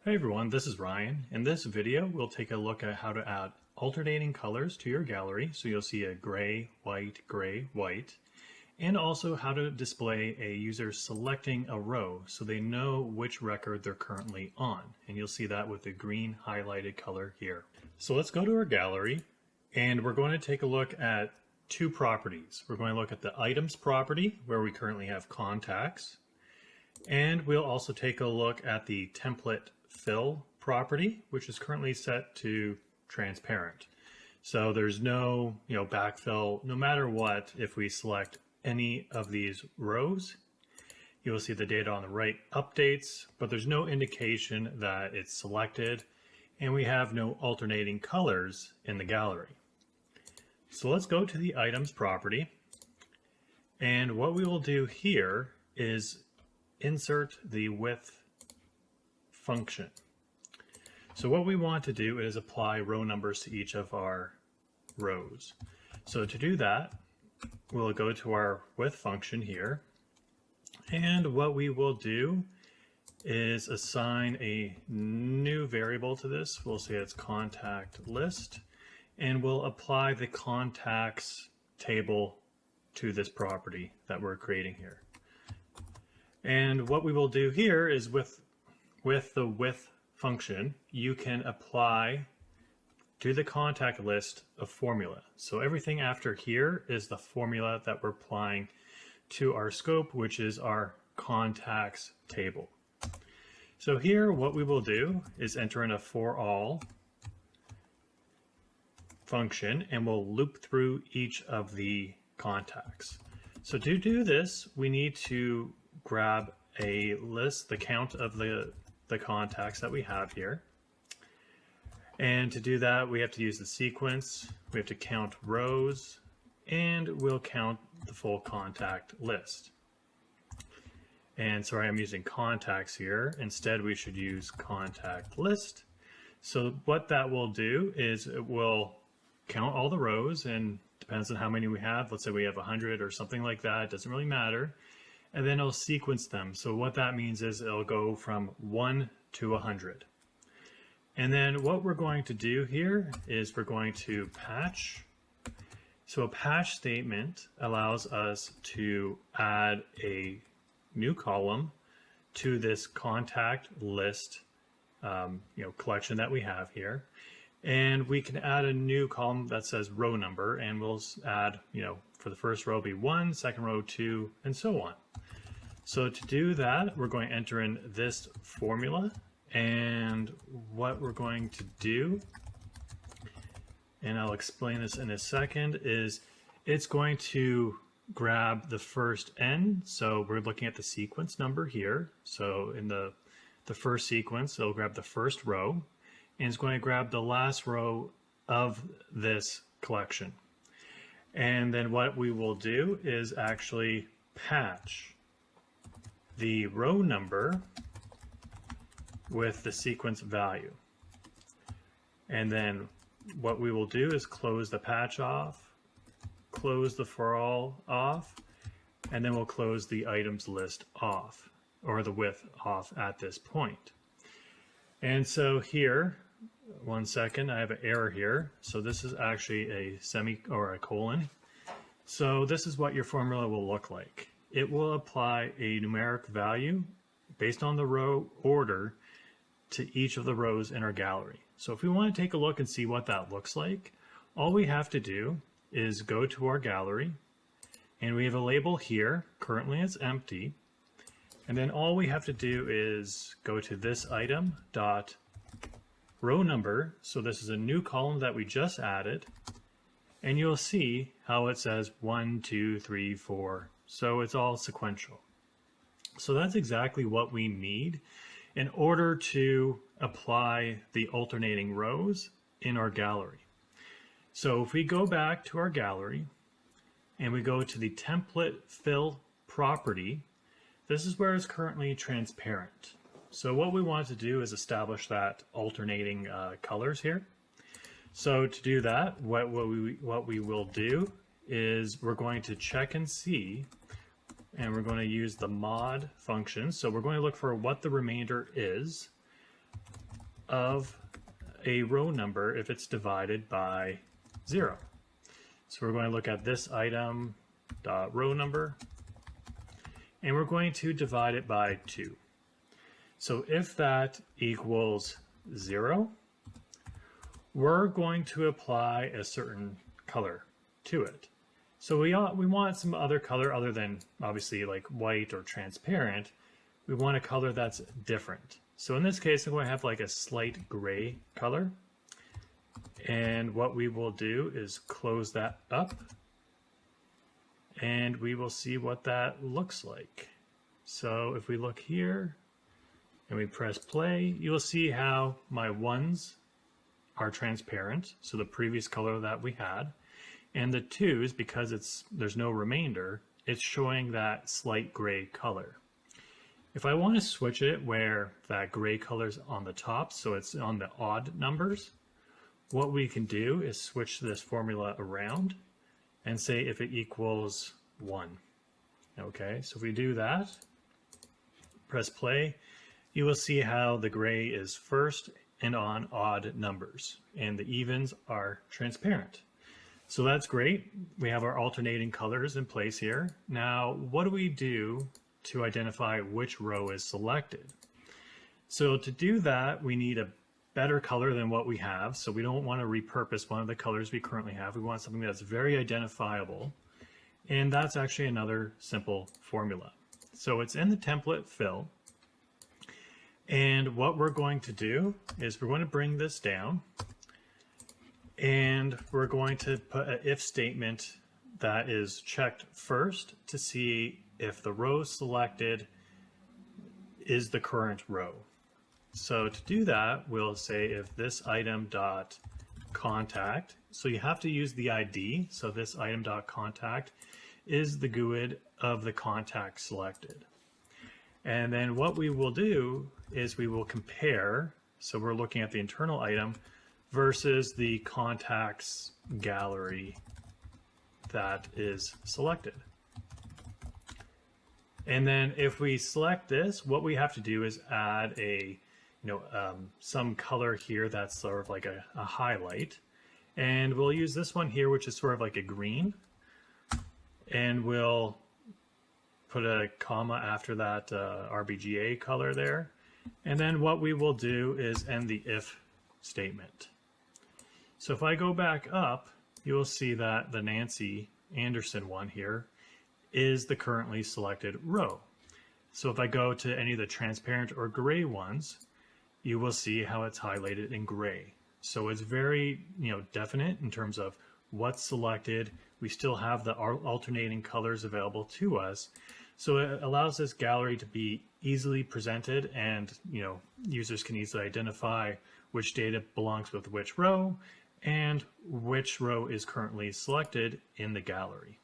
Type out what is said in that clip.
Hey everyone, this is Ryan. In this video, we'll take a look at how to add alternating colors to your gallery. So you'll see a gray, white, and also how to display a user selecting a row so they know which record they're currently on. And you'll see that with the green highlighted color here. So let's go to our gallery and we're going to take a look at two properties. We're going to look at the items property where we currently have contacts. And we'll also take a look at the template fill property, which is currently set to transparent. So there's no, backfill, no matter what. If we select any of these rows, you will see the data on the right updates, but there's no indication that it's selected, and we have no alternating colors in the gallery. So let's go to the items property, and what we will do here is insert the with function. So what we want to do is apply row numbers to each of our rows. So to do that, we'll go to our with function here, and what we will do is assign a new variable to this. We'll say it's contact list, and we'll apply the contacts table to this property that we're creating here. And what we will do here is with the with function, you can apply to the contact list a formula. So everything after here is the formula that we're applying to our scope, which is our contacts table. So here, what we will do is enter in a for all function, and we'll loop through each of the contacts. So to do this, we need to grab a list, the count of the contacts that we have here. And to do that, we have to use the sequence, we have to count rows, and we'll count the full contact list. And sorry, I'm using contacts here. Instead, we should use contact list. So what that will do is it will count all the rows, and depends on how many we have. Let's say we have 100 or something like that, it doesn't really matter. And then it'll sequence them. So what that means is it'll go from 1 to 100. And then what we're going to do here is we're going to patch. So a patch statement allows us to add a new column to this contact list collection that we have here. And we can add a new column that says row number, and we'll add, for the first row be 1, second row 2, and so on. So to do that, we're going to enter in this formula, and what we're going to do, and I'll explain this in a second, is it's going to grab the first n. So we're looking at the sequence number here. So in the first sequence, it'll grab the first row, and it's going to grab the last row of this collection. And then what we will do is actually patch the row number with the sequence value. And then what we will do is close the patch off, close the for all off, and then we'll close the items list off, or the with off at this point. And so here, one second, I have an error here. So this is actually a semi or a colon. So this is what your formula will look like. It will apply a numeric value based on the row order to each of the rows in our gallery. So if we want to take a look and see what that looks like, all we have to do is go to our gallery, and we have a label here. Currently it's empty. And then all we have to do is go to this item dot row number. So this is a new column that we just added, and you'll see how it says 1, 2, 3, 4. So it's all sequential. So that's exactly what we need in order to apply the alternating rows in our gallery. So if we go back to our gallery and we go to the template fill property, this is where it's currently transparent. So what we want to do is establish that alternating colors here. So to do that, what we will do is we're going to check and see, and we're going to use the mod function. So we're going to look for what the remainder is. of a row number if it's divided by 0. So we're going to look at this item dot row number, and we're going to divide it by 2. So if that equals 0, we're going to apply a certain color to it. So we want some other color other than obviously like white or transparent. We want a color that's different. So in this case, I'm going to have like a slight gray color. And what we will do is close that up, and we will see what that looks like. So if we look here and we press play, you will see how my ones are transparent, so the previous color that we had, and the twos, because there's no remainder, it's showing that slight gray color. If I want to switch it where that gray color's on the top, so it's on the odd numbers, what we can do is switch this formula around and say if it equals 1. Okay, so if we do that, press play, you will see how the gray is first and on odd numbers, and the evens are transparent. So that's great. We have our alternating colors in place here. Now, what do we do to identify which row is selected? So to do that, we need a better color than what we have. So we don't want to repurpose one of the colors we currently have. We want something that's very identifiable. And that's actually another simple formula. So it's in the template fill. And what we're going to do is we're going to bring this down, and we're going to put an if statement that is checked first to see if the row selected is the current row. So to do that, we'll say if this item dot contact, so you have to use the ID, so this item dot contact is the GUID of the contact selected. And then what we will do is we will compare, so we're looking at the internal item versus the contacts gallery that is selected. And then if we select this, what we have to do is add a, some color here that's sort of like a highlight. And we'll use this one here, which is sort of like a green. And we'll put a comma after that RBGA color there. And then what we will do is end the if statement. So if I go back up, you will see that the Nancy Anderson one here is the currently selected row. So if I go to any of the transparent or gray ones, you will see how it's highlighted in gray. So it's very, definite in terms of what's selected. We still have the alternating colors available to us. So it allows this gallery to be easily presented, and users can easily identify which data belongs with which row and which row is currently selected in the gallery.